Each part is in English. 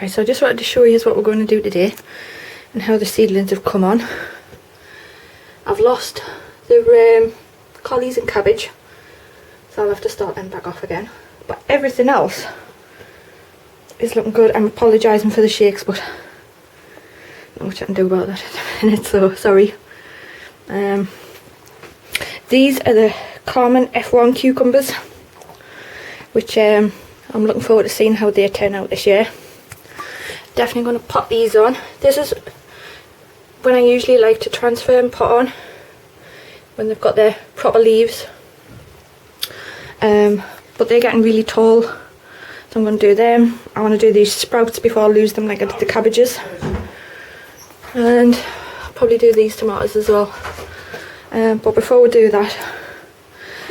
Right, so I just wanted to show you what we're going to do today and how the seedlings have come on. I've lost the collies and cabbage, so I'll have to start them back off again. But everything else is looking good. I'm apologising for the shakes, but not much I can do about that at the minute, so sorry. These are the common F1 cucumbers, which I'm looking forward to seeing how they turn out this year. Definitely going to pop these on. This is when I usually like to transfer and put on when they've got their proper leaves, but they're getting really tall, so I'm going to do them. I want to do these sprouts before I lose them like I did the cabbages, and I'll probably do these tomatoes as well. But before we do that,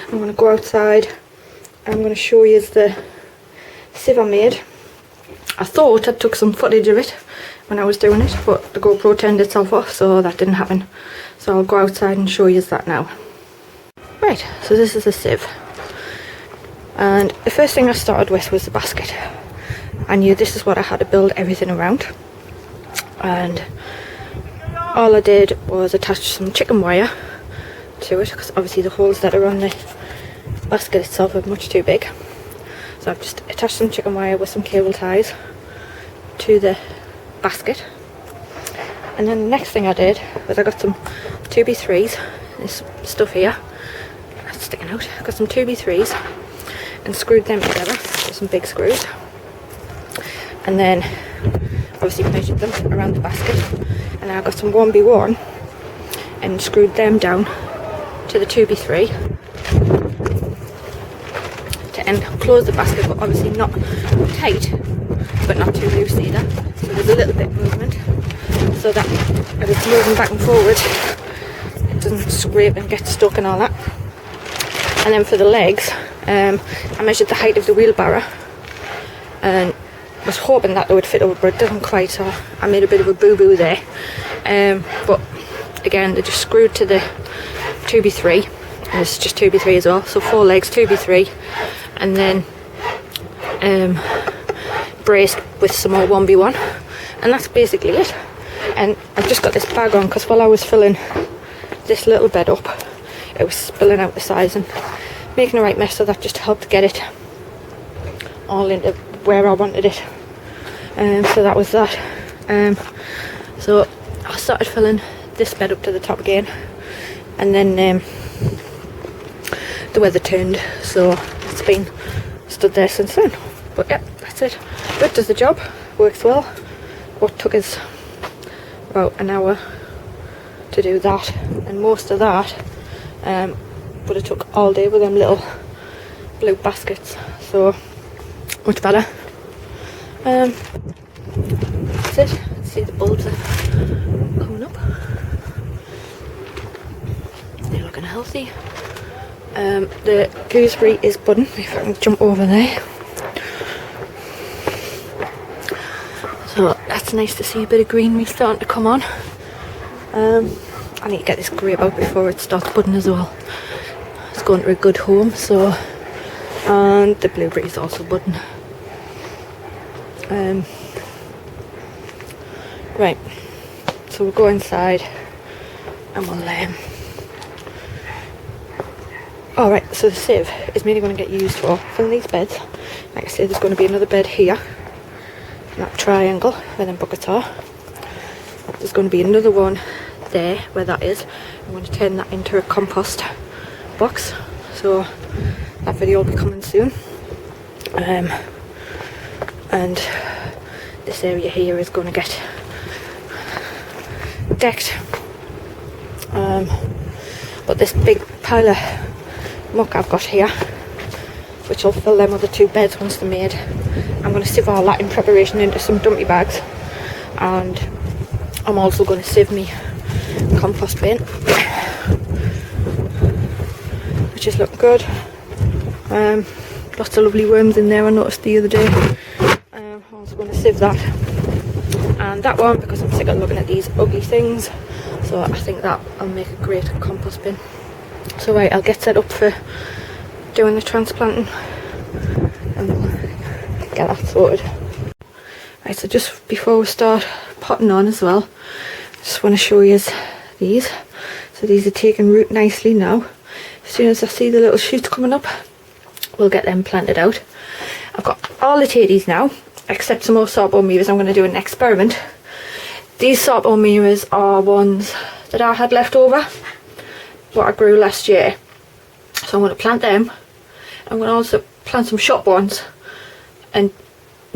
I'm going to go outside and I'm going to show you the sieve I made. I thought I took some footage of it when I was doing it, but the GoPro turned itself off, so that didn't happen. So I'll go outside and show you that now. Right, so this is a sieve. And the first thing I started with was the basket. I knew this is what I had to build everything around. And all I did was attach some chicken wire to it, because obviously the holes that are on the basket itself are much too big. So I've just attached some chicken wire with some cable ties to the basket. And then the next thing I did was I got some 2x3s, this stuff here that's sticking out. I got some 2x3s and screwed them together with some big screws. And then obviously measured them around the basket. And I got some 1x1 and screwed them down to the 2x3 to close the basket, but obviously not tight but not too loose either, so there's a little bit of movement so that if it's moving back and forward it doesn't scrape and get stuck and all that. And then for the legs, I measured the height of the wheelbarrow and was hoping that they would fit over, but it didn't quite, so I made a bit of a boo-boo there. But again, they're just screwed to the 2x3, and it's just 2x3 as well, so 4 legs, 2x3, and then braced with some more 1x1, and that's basically it. And I've just got this bag on because while I was filling this little bed up, it was spilling out the sides and making a right mess, so that just helped get it all into where I wanted it. So that was that. So I started filling this bed up to the top again, and then the weather turned, so it's been stood there since then. But yeah, that's it. It does the job, works well. What took us about an hour to do that, and most of that, but it took all day with them little blue baskets, so much better. That's it. See, the bulbs are coming up. They're looking healthy. The gooseberry is budding, if I can jump over there. So that's nice to see a bit of greenery starting to come on. I need to get this grape out before it starts budding as well. It's going to a good home, so, and the blueberry is also budding. Right, so we'll go inside and we'll alright, so the sieve is mainly going to get used for filling these beds. Like I said, there's going to be another bed here, that triangle where them buckets are. There's going to be another one there where that is. I'm going to turn that into a compost box, so that video will be coming soon. And this area here is going to get decked. But this big pile of muck I've got here, which will fill them other 2 beds once they're made, I'm going to sieve all that in preparation into some dumpy bags, and I'm also going to sieve me compost bin, which is looking good. Lots of lovely worms in there, I noticed the other day. I'm also going to sieve that and that one because I'm sick of looking at these ugly things, so I think that will make a great compost bin. So right, I'll get set up for doing the transplanting and we'll get that sorted. Right, so just before we start potting on as well, just want to show you these. So these are taking root nicely now. As soon as I see the little shoots coming up, we'll get them planted out. I've got all the tatties now, except some more softball mirrors. I'm going to do an experiment. These softball mirrors are ones that I had left over, what I grew last year. So I'm going to plant them. I'm going to also plant some shop ones and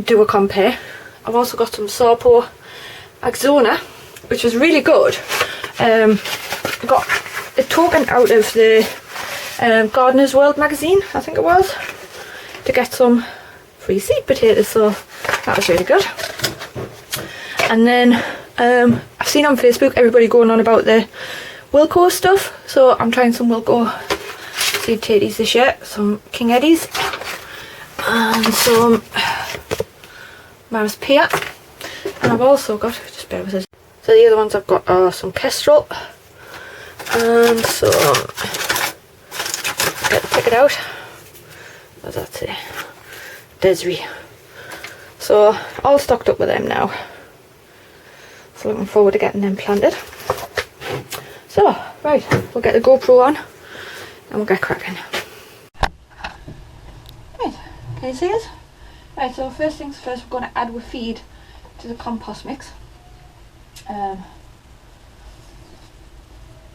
do a compare. I've also got some Sawpo Axona, which is really good. I got a token out of the Gardener's World magazine, I think it was, to get some free seed potatoes, so that was really good. And then I've seen on Facebook everybody going on about the Wilco stuff, so I'm trying some Wilco seed tatties this year, some King Eddies and some Maris Pia, and I've also got, just bear with us, so the other ones I've got are some Kestrel and some, pick it out, what's that say, Desiree. So all stocked up with them now, so looking forward to getting them planted. So right, we'll get the GoPro on and we'll get cracking. Right, can you see us? Right, so first things first, we're going to add our feed to the compost mix. So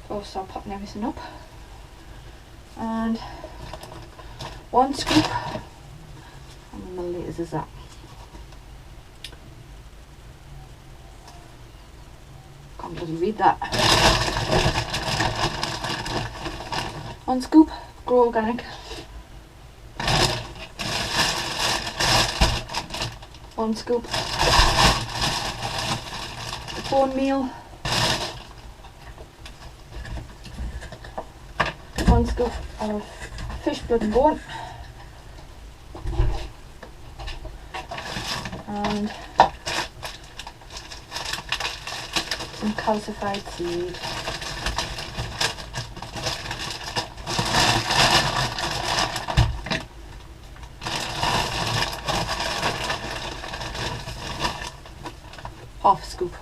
I'll start popping everything up. And 1 scoop, how many millilitres is that? Can't bloody read that. 1 scoop, Grow Organic. 1 scoop bone meal, 1 scoop of fish blood and bone, and some calcified seed. Half a scoop.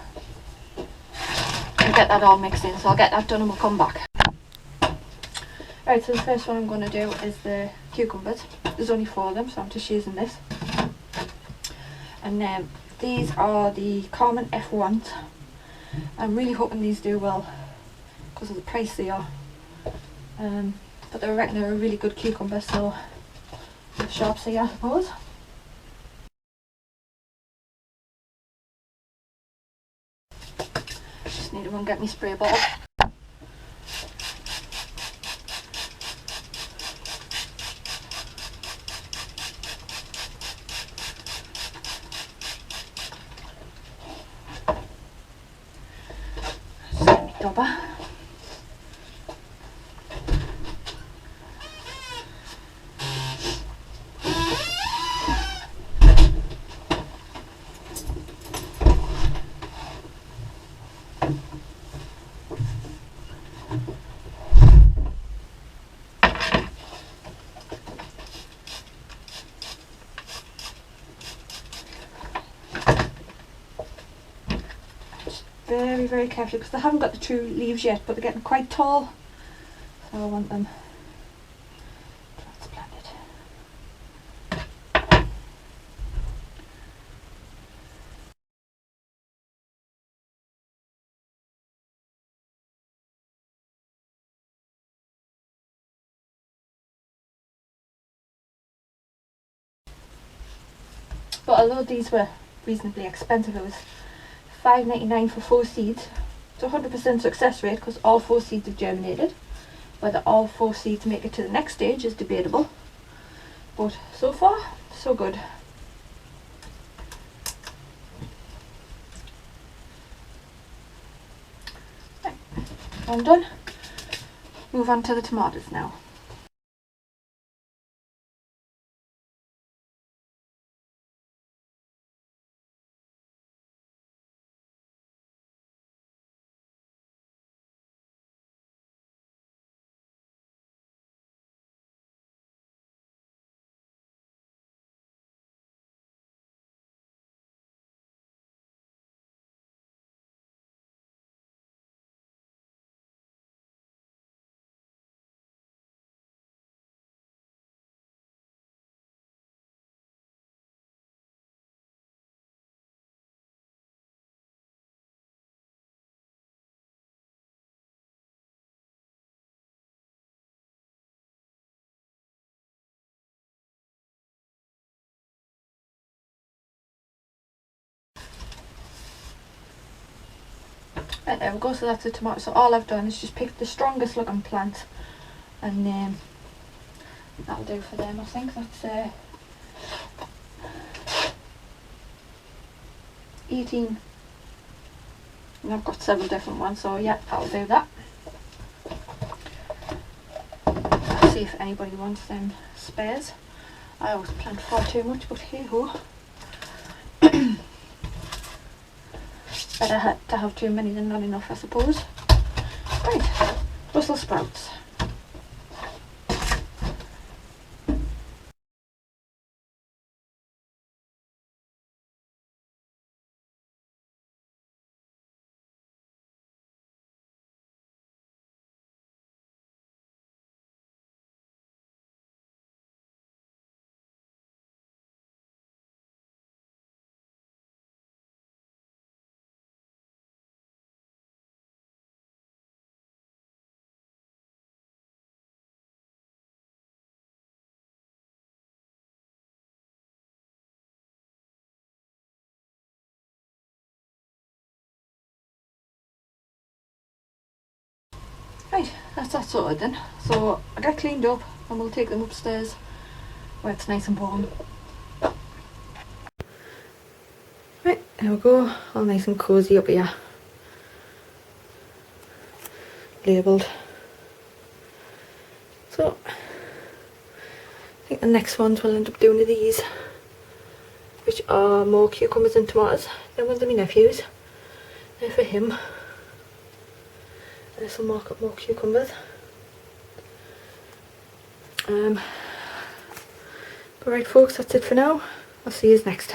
And get that all mixed in, so I'll get that done and we'll come back. Right, so the first one I'm going to do is the cucumbers. There's only 4 of them, so I'm just using this. And these are the Carmen F1s. I'm really hoping these do well because of the price they are. But I reckon they're a really good cucumber, so the shops here, I suppose. Just need to go and get me spray bottle. Dobber. Very, very carefully because they haven't got the true leaves yet, but they're getting quite tall, so I want them transplanted. But although these were reasonably expensive, it was $5.99 for 4 seeds. It's a 100% success rate because all 4 seeds have germinated. Whether all 4 seeds make it to the next stage is debatable, but so far so good. Right, I'm done. Move on to the tomatoes now. Right, there we go, so that's the tomato. So all I've done is just picked the strongest looking plant, and that'll do for them. I think that's 18, and I've got 7 different ones, so yeah, that'll do that. Let's see if anybody wants them spares. I always plant far too much, but hey ho. Better to have too many than not enough, I suppose. Right, Brussels sprouts. Right, that's that sorted then. So I get cleaned up and we'll take them upstairs where it's nice and warm. Right, there we go, all nice and cosy up here. Labelled. So I think the next ones we'll end up doing are these, which are more cucumbers and tomatoes. Them ones are my nephew's. They're for him. This will mark up more cucumbers. But right folks, that's it for now. I'll see you next time.